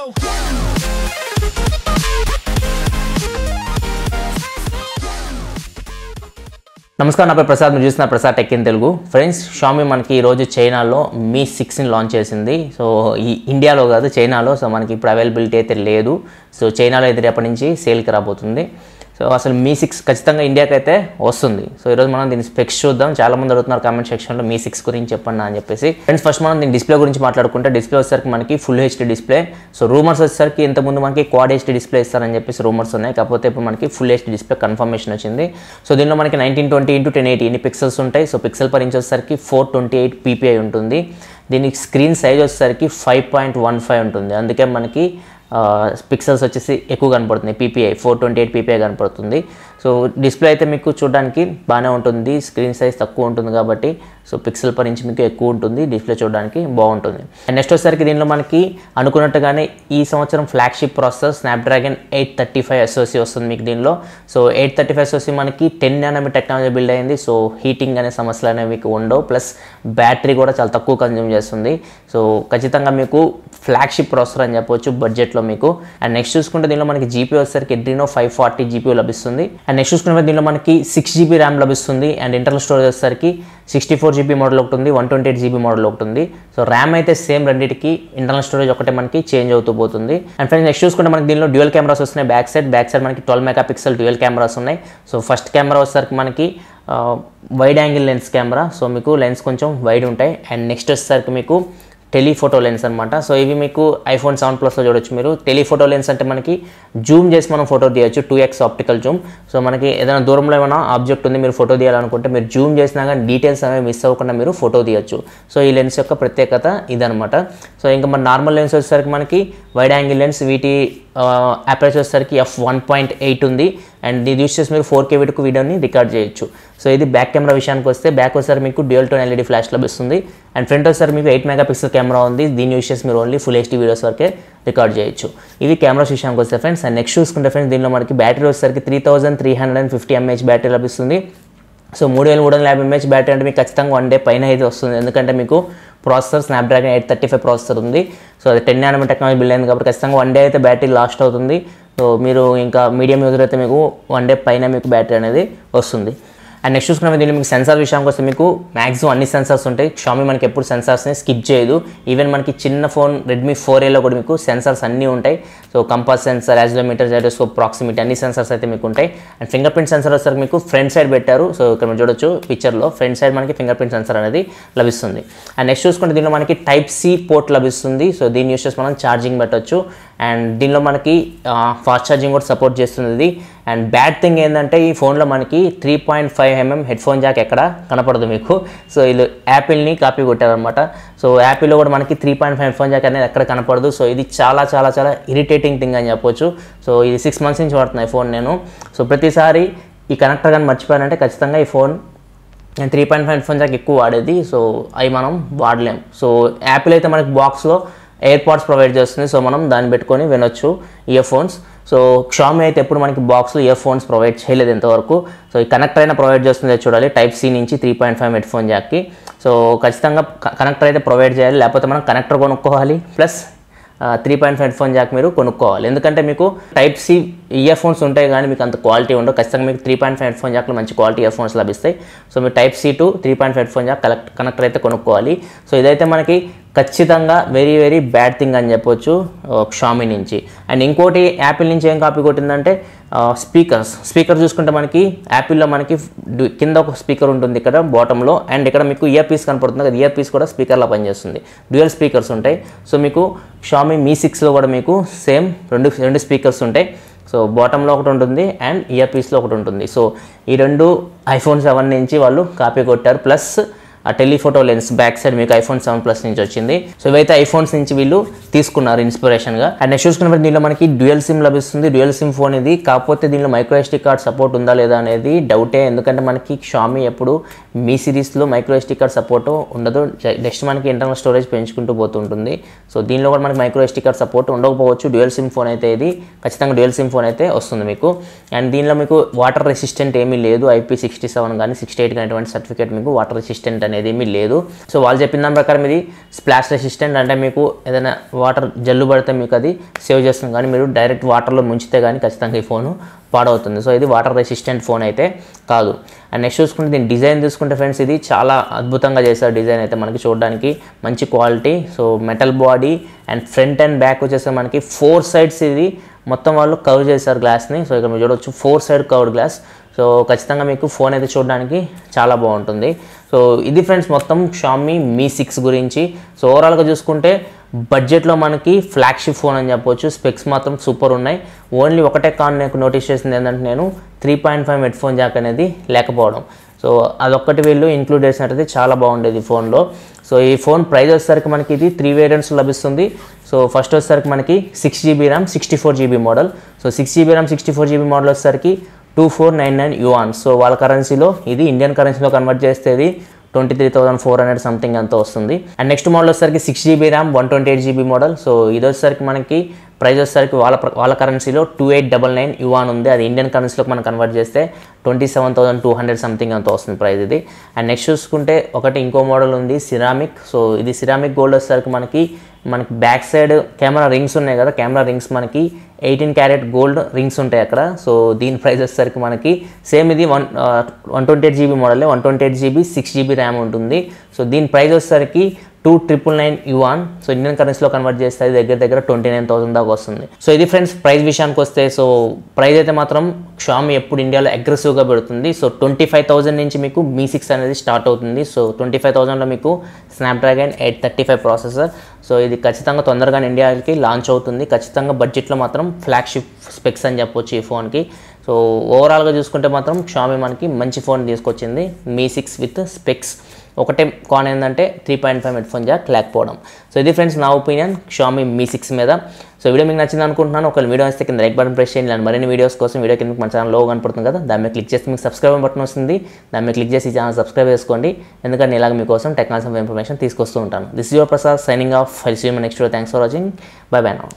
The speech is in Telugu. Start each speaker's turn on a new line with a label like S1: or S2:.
S1: నమస్కారం, నా పేరు ప్రసాద్. మీరు చూస్తున్న Prasad tech in Telugu. Friends, Xiaomi మనకి ఈరోజు చైనాలో మీ 6ని లాంచ్ చేసింది. సో ఈ ఇండియాలో కాదు, చైనాలో. సో మనకి ఇప్పుడు అవైలబిలిటీ అయితే లేదు. సో చైనాలో అయితే రేపటి నుంచి సేల్కి రాబోతుంది. సో అసలు మీ 6 ఖచ్చితంగా ఇండియాకి అయితే వస్తుంది. సో ఈరోజు మనం దీని స్పెక్స్ చూద్దాం. చాలామంది అడుగుతున్నారు కామెంట్ సెక్షన్లో మీ 6 గురించి చెప్పండి అని చెప్పేసి. ఫ్రెండ్స్, ఫస్ట్ మనం దీని డిస్ప్లే గురించి మాట్లాడుకుంటే, డిస్ప్లే వచ్చేసరికి మనకి full HD display. So rumours వచ్చేసరికి ఇంతకుముందు మనకి క్వాడ్ హెచ్డీ డిస్ప్లే ఇస్తారని చెప్పేసి రూమర్స్ ఉన్నాయి. కాకపోతే ఇప్పుడు మనకి ఫుల్ హెచ్డీ డిస్ప్లే కన్ఫర్మేషన్ వచ్చింది. సో దీనిలో మనకి 1920x1080 ఇన్ని పిక్సెల్స్ ఉంటాయి. సో పిక్సెల్ పర్ ఇంచ్ వచ్చేసరికి 428 ppi ఉంటుంది. దీనికి స్క్రీన్ సైజ్ వచ్చేసరికి 5.15 ఉంటుంది. అందుకే మనకి పిక్సెల్స్ వచ్చేసి ఎక్కువ కనపడుతుంది. ppi 428 ppi కనపడుతుంది. సో డిస్ప్లే అయితే మీకు చూడడానికి బాగానే ఉంటుంది. స్క్రీన్ సైజ్ తక్కువ ఉంటుంది కాబట్టి సో పిక్సెల్ పర్ ఇంచ్ మీకు ఎక్కువ ఉంటుంది. డిస్ప్లే చూడడానికి బాగుంటుంది. అండ్ నెక్స్ట్ వచ్చేసరికి దీనిలో మనకి అనుకున్నట్టుగానే ఈ సంవత్సరం ఫ్లాగ్షిప్ ప్రాసెసర్ స్నాప్డ్రాగన్ 835 SoC వస్తుంది మీకు దీనిలో. సో 835 SoC మనకి 10 nm టెక్నాలజీ బిల్డ్ అయింది. సో హీటింగ్ అనే సమస్యలు అనేవి మీకు ఉండవు. ప్లస్ బ్యాటరీ కూడా చాలా తక్కువ కన్జ్యూమ్ చేస్తుంది. సో ఖచ్చితంగా మీకు ఫ్లాగ్షిప్ ప్రాసెసర్ అని చెప్పవచ్చు బడ్జెట్లో మీకు. అండ్ నెక్స్ట్ చూసుకుంటే దీనిలో మనకి జీపీ వచ్చేసరికి Adreno 540 GPU లభిస్తుంది. అండ్ నెక్స్ట్ చూసుకుంటే దీనిలో మనకి 6GB ర్యామ్ లభిస్తుంది. అండ్ ఇంటర్నల్ స్టోరేజ్ వచ్చేసరికి 64GB మోడల్ ఒకటి ఉంది, 128GB మోడల్ ఒకటి ఉంది. సో ర్యామ్ అయితే సేమ్ రెండింటికి, ఇంటర్నల్ స్టోరేజ్ ఒకటే మనకి చేంజ్ అవుతూ పోతుంది. అండ్ ఫ్రెండ్స్, నెక్స్ట్ చూసుకుంటే మనకి దీనిలో డ్యూయల్ కెమెరాస్ వస్తున్నాయి. బ్యాక్ సైడ్ మనకి 12 MP డ్యూయల్ కెమెరాస్ ఉన్నాయి. సో ఫస్ట్ కెమెరా వచ్చేసరికి మనకి wide angle lens camera. So మీకు లెన్స్ కొంచెం వైడ్ ఉంటాయి. అండ్ నెక్స్ట్ వచ్చేసరికి మీకు టెలిఫోటో లెన్స్ అనమాట. సో ఇవి మీకు iPhone 7 Plusలో చూడొచ్చు మీరు. టెలిఫోటో లెన్స్ అంటే మనకి జూమ్ చేసి మనం ఫోటో తీయచ్చు, 2x ఆప్టికల్ జూమ్. సో మనకి ఏదైనా దూరంలో ఏమైనా ఆబ్జెక్ట్ ఉంది, మీరు ఫోటో తీయాలనుకుంటే మీరు జూమ్ చేసినా కానీ డీటెయిల్స్ అనేవి మిస్ అవ్వకుండా మీరు ఫోటో తీయచ్చు. సో ఈ లెన్స్ యొక్క ప్రత్యేకత ఇదనమాట. సో ఇంకా మన నార్మల్ లెన్స్ వచ్చేసరికి మనకి వైడ్ యాంగిల్ లెన్స్, వీటి అపర్చర్ వచ్చేసరికి f1.8 ఉంది. అండ్ ఇది యూస్ చేసి మీరు 4K వీడియోని రికార్డ్ చేయొచ్చు. సో ఇది బ్యాక్ కెమెరా విషయానికి వస్తే, బ్యాక్ వచ్చేసరికి మీకు డ్యూయల్ టోన్ LED ఫ్లాష్ లభిస్తుంది. అండ్ ఫ్రంట్ వచ్చేసరికి మీకు 8 MP కెమెరా ఉంది. దీన్ని యూస్ చేసి మీరు ఓన్లీ ఫుల్ HD వీడియోస్ వరకే రికార్డ్ చేయొచ్చు. ఇది కెమెరాస్ విషయానికి వస్తే ఫ్రెండ్స్. అండ్ నెక్స్ట్ చూసుకుంటే ఫ్రెండ్స్, దీనిలో మనకి బ్యాటరీ వచ్చేసరికి 3350 mAh బ్యాటరీ లభిస్తుంది. సో 3350 mAh బ్యాటరీ అంటే మీకు ఖచ్చితంగా 1 డే పైన అయితే వస్తుంది. ఎందుకంటే మీకు ప్రాసెసర్ స్నాప్డ్రాగన్ 835 ప్రాసెసర్ ఉంది. సో అది 10 nm టెక్నాలజీ బిల్డ్ అయింది కాబట్టి ఖచ్చితంగా 1 డే అయితే బ్యాటరీ లాస్ట్ అవుతుంది. సో మీరు ఇంకా మీడియం యూజర్ అయితే మీకు 1 డే పైన మీకు బ్యాటరీ అనేది వస్తుంది. అండ్ నెక్స్ట్ చూసుకున్న దీనిలో మీకు సెన్సార్ విషయానికి వస్తే మీకు మ్యాక్సిమం అన్ని సెన్సార్స్ ఉంటాయి. షామీ మనకి ఎప్పుడు సెన్సార్స్ని స్కిప్ చేయదు. ఈవెన్ మనకి చిన్న ఫోన్ Redmi 4Aలో కూడా మీకు సెన్సార్స్ అన్నీ ఉంటాయి. So compass sensor, accelerometer, gyroscope, proximity అన్ని సెన్సార్స్ అయితే మీకు ఉంటాయి. అండ్ ఫింగర్ ప్రింట్ సెన్సార్ వచ్చేసరికి మీకు ఫ్రంట్ సైడ్ పెట్టారు. సో ఇక్కడ మీరు చూడొచ్చు పిక్చర్లో, ఫ్రంట్ సైడ్ మనకి ఫింగర్ ప్రింట్ సెన్సార్ అనేది లభిస్తుంది. అండ్ నెక్స్ట్ చూసుకుంటే దీనిలో మనకి Type-C పోర్ట్ లభిస్తుంది. సో దీన్ని యూస్ చేసి మనం ఛార్జింగ్ పెట్టవచ్చు. అండ్ దీనిలో మనకి ఫాస్ట్ ఛార్జింగ్ కూడా సపోర్ట్ చేస్తుంది ఇది. అండ్ బ్యాడ్ థింగ్ ఏంటంటే ఈ ఫోన్లో మనకి 3.5mm హెడ్ ఫోన్ జాక్ ఎక్కడ కనపడదు మీకు. సో వీళ్ళు యాపిల్ని కాపీ కొట్టారనమాట. సో యాపిల్లో కూడా మనకి 3.5 హెడ్ ఫోన్ జాక్ అనేది ఎక్కడ కనపడదు. సో ఇది చాలా చాలా చాలా ఇరిటేటింగ్ థింగ్ అని చెప్పొచ్చు. సో ఇది 6 months నుంచి వాడుతున్నాయి ఫోన్ నేను. సో ప్రతిసారి ఈ కనెక్టర్ కానీ మర్చిపోయానంటే ఖచ్చితంగా ఈ ఫోన్ నేను 3.5 హెడ్ ఫోన్ జాక్ ఎక్కువ వాడేది. సో అవి మనం వాడలేం. సో యాపిల్ అయితే మనకి బాక్స్లో ఎయిర్పాడ్స్ ప్రొవైడ్ చేస్తుంది. సో మనం దాన్ని పెట్టుకొని వినొచ్చు ఇయర్ ఫోన్స్. సో షామీ అయితే ఎప్పుడు మనకి బాక్స్లో ఇయర్ ఫోన్స్ ప్రొవైడ్ చేయలేదు ఇంతవరకు. సో ఈ కనెక్టర్ అయినా ప్రొవైడ్ చేస్తుందో చూడాలి, Type-C నుంచి 3.5 హెడ్ ఫోన్ జాక్కి. సో ఖచ్చితంగా కనెక్టర్ అయితే ప్రొవైడ్ చేయాలి, లేకపోతే మనం కనెక్టర్ కొనుక్కోవాలి. ప్లస్ 3.5 హెడ్ ఫోన్ జాక్ మీరు కొనుక్కోవాలి. ఎందుకంటే మీకు Type-C ఇయర్ ఫోన్స్ ఉంటాయి కానీ మీకు అంత క్వాలిటీ ఉండవు. ఖచ్చితంగా మీకు 3.5 హెడ్ ఫోన్ జాక్లో మంచి క్వాలిటీ ఇయర్ ఫోన్స్ లభిస్తాయి. సో మీరు Type-C to 3.5 head phone Jack connector అయితే కొనుక్కోవాలి. సో ఇదైతే మనకి ఖచ్చితంగా వెరీ వెరీ బ్యాడ్ థింగ్ అని చెప్పొచ్చు షామీ నుంచి. అండ్ ఇంకోటి యాపిల్ నుంచి ఏం కాపీ కొట్టిందంటే స్పీకర్ చూసుకుంటే మనకి యాపిల్లో మనకి కింద ఒక స్పీకర్ ఉంటుంది ఇక్కడ బాటంలో. అండ్ ఇక్కడ మీకు ఇయర్ పీస్ కనపడుతుంది కదా, ఇయర్ పీస్ కూడా స్పీకర్లో పనిచేస్తుంది. డ్యూయల్ స్పీకర్స్ ఉంటాయి. సో మీకు షామీ మీ 6లో కూడా మీకు సేమ్ రెండు స్పీకర్స్ ఉంటాయి. సో బాటంలో ఒకటి ఉంటుంది అండ్ ఇయర్ పీస్లో ఒకటి ఉంటుంది. సో ఈ రెండు iPhone 7 నుంచి వాళ్ళు కాపీ కొట్టారు. ప్లస్ ఆ టెలిఫోటో లెన్స్ బ్యాక్ సైడ్ మీకు iPhone 7 Plus నుంచి వచ్చింది. సో ఇవైతే ఐఫోన్స్ నుంచి వీళ్ళు తీసుకున్నారు ఇన్స్పిరేషన్గా. అండ్ నెక్స్ట్ చూసుకున్నప్పుడు దీనిలో మనకి డ్యూయల్ సిమ్ లభిస్తుంది. డ్యూయల్ సిమ్ ఫోన్ ఇది. కాకపోతే దీనిలో మైక్రో SD కార్డ్ సపోర్ట్ ఉందా లేదా అనేది డౌటే. ఎందుకంటే మనకి షామీ ఎప్పుడు మీ సిరీస్లో మైక్రో SD కార్డ్ సపోర్ట్ ఉండదు. నెక్స్ట్ మనకి ఇంటర్నల్ స్టోరేజ్ పెంచుకుంటూ పోతుంటుంది. సో దీనిలో కూడా మనకి మైక్రో SD కార్డ్ సపోర్ట్ ఉండకపోవచ్చు. డ్యూయల్ సిమ్ ఫోన్ అయితే ఇది ఖచ్చితంగా డ్యూయల్ సిమ్ ఫోన్ అయితే వస్తుంది మీకు. అండ్ దీనిలో మీకు వాటర్ రెసిస్టెంట్ ఏమీ లేదు. IP67 కానీ 68 కానీ ఎటువంటి సర్టిఫికేట్ మీకు వాటర్ రెసిస్టెంట్ అనేది ఏమీ లేదు. సో వాళ్ళు చెప్పిన దాని ప్రకారం ఇది స్ప్లాష్ రెసిస్టెంట్, అంటే మీకు ఏదైనా వాటర్ జల్లు పడితే మీకు అది సేవ్ చేస్తుంది, కానీ మీరు డైరెక్ట్ వాటర్లో ముంచితే కానీ ఖచ్చితంగా ఈ ఫోను పాడవుతుంది. సో ఇది వాటర్ రెసిస్టెంట్ ఫోన్ అయితే కాదు. అండ్ నెక్స్ట్ చూసుకుంటే దీని డిజైన్ చూసుకుంటే ఫ్రెండ్స్, ఇది చాలా అద్భుతంగా చేశారు. డిజైన్ అయితే మనకి చూడడానికి మంచి quality. So metal body and front and back వచ్చేసి మనకి 4 సైడ్స్ ఇది మొత్తం వాళ్ళు కవర్ చేశారు గ్లాస్ని. సో ఇక్కడ మీరు చూడవచ్చు 4 సైడ్ కవర్డ్ గ్లాస్. సో ఖచ్చితంగా మీకు ఫోన్ అయితే చూడడానికి చాలా బాగుంటుంది. సో ఇది ఫ్రెండ్స్ మొత్తం షామీ మీ 6 గురించి. సో ఓవరాల్గా చూసుకుంటే బడ్జెట్లో మనకి ఫ్లాగ్షిప్ ఫోన్ అని చెప్పొచ్చు. స్పెక్స్ మాత్రం సూపర్ ఉన్నాయి. ఓన్లీ ఒకటే కాన్ నాకు నోటీస్ చేసింది ఏంటంటే నేను 3.5 హెడ్ ఫోన్ జాక్ అనేది లేకపోవడం. సో అదొక్కటి వీళ్ళు ఇంక్లూడ్ చేసినట్టయితే చాలా బాగుండేది ఈ ఫోన్లో. సో ఈ ఫోన్ ప్రైస్ వచ్చేసరికి మనకి ఇది 3 వేరియంట్స్ లభిస్తుంది. సో ఫస్ట్ వచ్చేసరికి మనకి 6GB RAM 64GB model. So 6GB RAM 64GB model వచ్చేసరికి 2499 yuan. సో వాళ్ళ కరెన్సీలో ఇది ఇండియన్ కరెన్సీలో కన్వర్ట్ చేస్తే ఇది 23,400 సంథింగ్ అంతా వస్తుంది. అండ్ నెక్స్ట్ మోడల్ వచ్చేసరికి 6GB RAM 128GB model. So ఇది వచ్చేసరికి మనకి ప్రైస్ వచ్చేసరికి వాళ్ళ కరెన్సీలో 2899 yuan ఉంది. అది ఇండియన్ కరెన్సీలోకి మనం కన్వర్ట్ చేస్తే 27,200 సంథింగ్ అంతా వస్తుంది ప్రైస్ ఇది. అండ్ నెక్స్ట్ చూసుకుంటే ఇంకో మోడల్ ఉంది సిరామిక్. సో ఇది సిరామిక్ గోల్డ్ వచ్చేసరికి మనకి బ్యాక్ సైడ్ కెమెరా రింగ్స్ ఉన్నాయి కదా, కెమెరా రింగ్స్ మనకి 18 క్యారెట్ గోల్డ్ రింగ్స్ ఉంటాయి అక్కడ. సో దీని ప్రైస్ వచ్చేసరికి మనకి సేమ్ ఇది 128GB మోడలే, 128GB 6GB ర్యామ్ ఉంటుంది. సో దీని ప్రైస్ వచ్చేసరికి 2999 yuan. సో ఇండియన్ కరెన్సీలో కన్వర్ట్ చేస్తే దగ్గర 29,000 దాకా వస్తుంది. సో ఇది ఫ్రెండ్స్ ప్రైస్ విషయానికి వస్తే, సో ప్రైస్ అయితే మాత్రం షామీ ఎప్పుడు ఇండియాలో అగ్రెసివ్గా పెడుతుంది. సో 25,000 నుంచి మీకు మీ 6 అనేది స్టార్ట్ అవుతుంది. సో 25,000లో మీకు స్నాప్డ్రాగన్ 835 ప్రాసెసర్. సో ఇది ఖచ్చితంగా తొందరగానే ఇండియాకి లాంచ్ అవుతుంది. ఖచ్చితంగా బడ్జెట్లో మాత్రం ఫ్లాగ్షిప్ స్పెక్స్ అని చెప్పొచ్చు ఈ ఫోన్కి. సో ఓవరాల్గా చూసుకుంటే మాత్రం షామీ మనకి మంచి ఫోన్ తీసుకొచ్చింది మీ 6 విత్ స్పెక్స్. ఒకటే కాన్ ఏంటంటే 3.5 హెడ్ ఫోన్ జాక్ లేకపోవడం. సో ఇది ఫ్రెండ్స్ నా ఒపీనియన్ షామీ మీ 6 మీద. సో వీడియో మీకు నచ్చింది అనుకుంటున్నాను. ఒకవేళ వీడియో వస్తే కింద లైక్ బటన్ ప్రెస్ చేయండి. ఇలాంటి మరిన్ని వీడియోస్ కోసం వీడియో కింద మన ఛానల్ లోగో కనపడుతుంది కదా, దాని మీద క్లిక్ చేస్తే మీకు సబ్స్క్రైబ్ బటన్ వస్తుంది. దాని మీద క్లిక్ చేసి ఈ ఛానల్ సబ్స్క్రైబ్ చేసుకోండి, ఎందుకంటే ఇలాగ మీకోసం టెక్నాలజీ ఇన్ఫర్మేషన్ తీసుకొస్తూ ఉంటాను. This is your Prasad signing off. I will see you in my next video. Thanks for watching. Bye bye now.